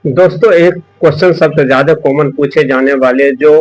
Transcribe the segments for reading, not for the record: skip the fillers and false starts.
दोस्तों, एक क्वेश्चन सबसे ज्यादा कॉमन पूछे जाने वाले जो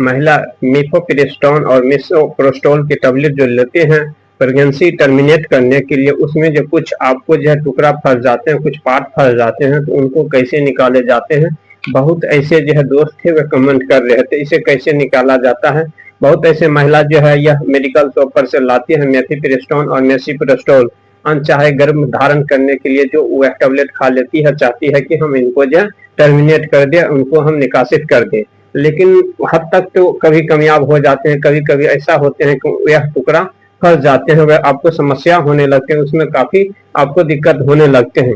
महिला मिफोप्रिस्टोन और मिसोप्रोस्टोल की टेबलेट जो लेते हैं प्रेगनेंसी टर्मिनेट करने के लिए, उसमें जो कुछ आपको जो है टुकड़ा फंस जाते हैं, कुछ पार्ट फंस जाते हैं, तो उनको कैसे निकाले जाते हैं। बहुत ऐसे जो है दोस्त थे वे कमेंट कर रहे थे इसे कैसे निकाला जाता है। बहुत ऐसे महिला जो है यह मेडिकल शॉप पर से लाती है मिफोप्रिस्टोन और मिसोप्रोस्टोल अनचाहे गर्भ धारण करने के लिए, जो वह टेबलेट खा लेती है, चाहती है कि हम इनको जो है टर्मिनेट कर दे, उनको हम निकासित कर दें। लेकिन हद तक तो कभी कामयाब हो जाते हैं, कभी कभी ऐसा होते हैं कि यह टुकड़ा फंस जाते हैं, वह आपको समस्या होने लगते हैं, उसमें काफी आपको दिक्कत होने लगते हैं।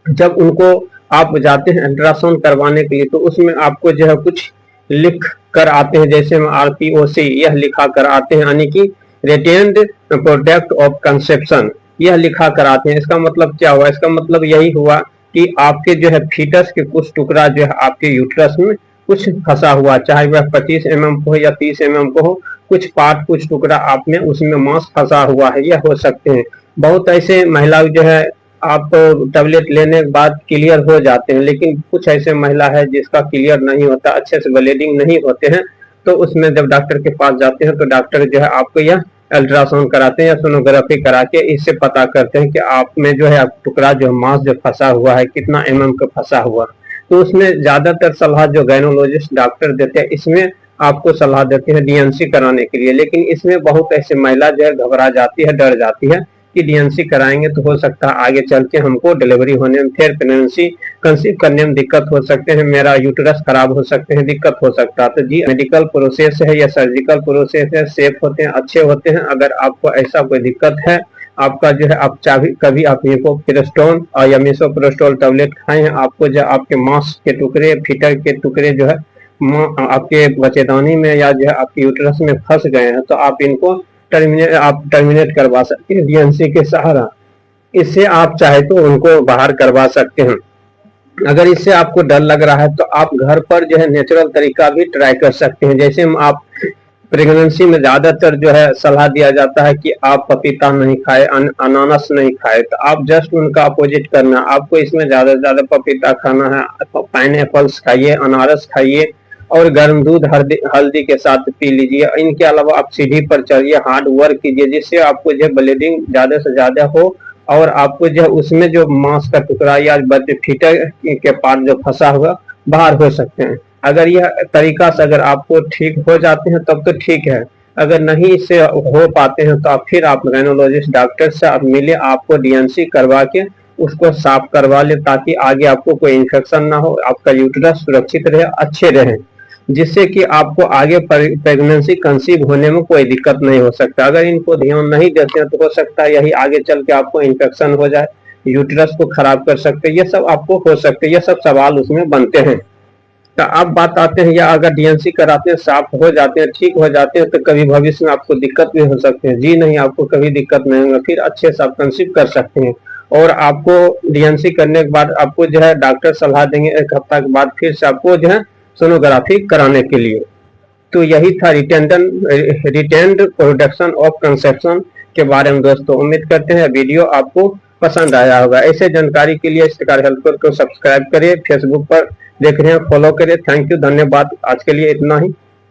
जब उनको आप जाते हैं अल्ट्रासाउंड करवाने के लिए, तो उसमें आपको जो है कुछ लिख कर आते हैं, जैसे RPOC यह लिखा कर आते हैं, यानी कि रिटेन्ड प्रोडक्ट ऑफ कंसेप्शन यह लिखा कर आते हैं। इसका मतलब क्या हुआ? इसका मतलब यही हुआ कि आपके जो है फीटस के कुछ टुकड़ा जो है आपके यूट्रस में कुछ फंसा हुआ, चाहे वह 25 mm को हो या 30 mm को हो, कुछ पार्ट कुछ टुकड़ा आप में उसमें मांस फंसा हुआ है, यह हो सकते हैं। बहुत ऐसे महिला जो है आप टेबलेट लेने के बाद क्लियर हो जाते हैं, लेकिन कुछ ऐसे महिला है जिसका क्लियर नहीं होता, अच्छे से ब्लीडिंग नहीं होते हैं, तो उसमें जब डॉक्टर के पास जाते हैं तो डॉक्टर जो है आपको यह अल्ट्रासाउंड कराते हैं या सोनोग्राफी करा के इससे पता करते हैं कि आप में जो है टुकड़ा जो मांस जो फंसा हुआ है कितना का फंसा हुआ। तो उसमें ज्यादातर सलाह जो गायनोलॉजिस्ट डॉक्टर देते हैं, इसमें आपको सलाह देते हैं DNC कराने के लिए। लेकिन इसमें बहुत ऐसे महिला जो है घबरा जाती है, डर जाती है कि DNC कराएंगे तो हो सकता है आगे चल के हमको डिलीवरी होने में, फिर प्रेगनेंसी कंसीव करने में दिक्कत हो सकते हैं, मेरा यूट्रस खराब हो सकते हैं, दिक्कत हो सकता है। तो जी, मेडिकल प्रोसेस है या सर्जिकल प्रोसेस है, सेफ होते हैं, अच्छे होते हैं। अगर आपको ऐसा कोई दिक्कत है, आपका जो है आप चाहे कभी आप मिफोप्रिस्टोन या मिसोप्रोस्टोल टेबलेट खाए हैं, आपको जो आपके मांस के टुकड़े, फीटर के टुकड़े जो है आपके बच्चेदानी में या जो है आपके यूट्रस में फंस गए हैं, तो आप इनको टर्मिनेट करवा सकते हैं DNC के सहारा। इससे आप चाहे तो उनको बाहर करवा सकते हैं। अगर इससे आपको डर लग रहा है तो आप घर पर जो है नेचुरल तरीका भी ट्राई कर सकते हैं। जैसे आप प्रेगनेंसी में ज्यादातर जो है सलाह दिया जाता है कि आप पपीता नहीं खाए, अनानास नहीं खाए, तो आप जस्ट उनका अपोजिट करना। आपको इसमें ज्यादा से ज्यादा पपीता खाना है, पाइनएप्पल्स खाइए, अनारस खाइए और गर्म दूध हल्दी के साथ पी लीजिए। इनके अलावा आप सीढ़ी पर चढ़िए, हार्ड वर्क कीजिए, जिससे आपको जो ब्लीडिंग ज्यादा से ज्यादा हो और आपको जो उसमें जो मांस का टुकड़ा या फीटर के पार्ट जो फंसा हुआ बाहर हो सकते हैं। अगर यह तरीका से अगर आपको ठीक हो जाते हैं तब तो ठीक है, अगर नहीं इससे हो पाते हैं तो आप फिर आप गायनोलॉजिस्ट डॉक्टर से आप मिले, आपको DNC करवा के उसको साफ करवा ले, ताकि आगे आपको कोई इन्फेक्शन ना हो, आपका यूट्रस सुरक्षित रहे, अच्छे रहे, जिससे कि आपको आगे प्रेगनेंसी कंसीव होने में कोई दिक्कत नहीं हो सकता। अगर इनको ध्यान नहीं देते हैं तो हो सकता है यही आगे चल के आपको इन्फेक्शन हो जाए, यूट्रस को खराब कर सकते हैं, ये सब आपको हो सकते हैं, ये सब सवाल उसमें बनते हैं। तो अब बात आते हैं, या अगर DNC कराते हैं, साफ हो जाते हैं, ठीक हो जाते हैं, तो कभी भविष्य में आपको दिक्कत भी हो सकती है। जी नहीं, आपको कभी दिक्कत नहीं होगा, फिर अच्छे से आप कंसीव कर सकते हैं। और आपको DNC करने के बाद आपको जो है डॉक्टर सलाह देंगे 1 हफ्ता के बाद फिर से आपको जो है सोनोग्राफी कराने के लिए। तो यही था रिटेंड प्रोडक्शन ऑफ कंसेप्शन के बारे में। दोस्तों, उम्मीद करते हैं वीडियो आपको पसंद आया होगा। ऐसे जानकारी के लिए इस्तेकार हेल्थ को सब्सक्राइब करिए, फेसबुक पर देख रहे हैं फॉलो करिए। थैंक यू, धन्यवाद। आज के लिए इतना ही।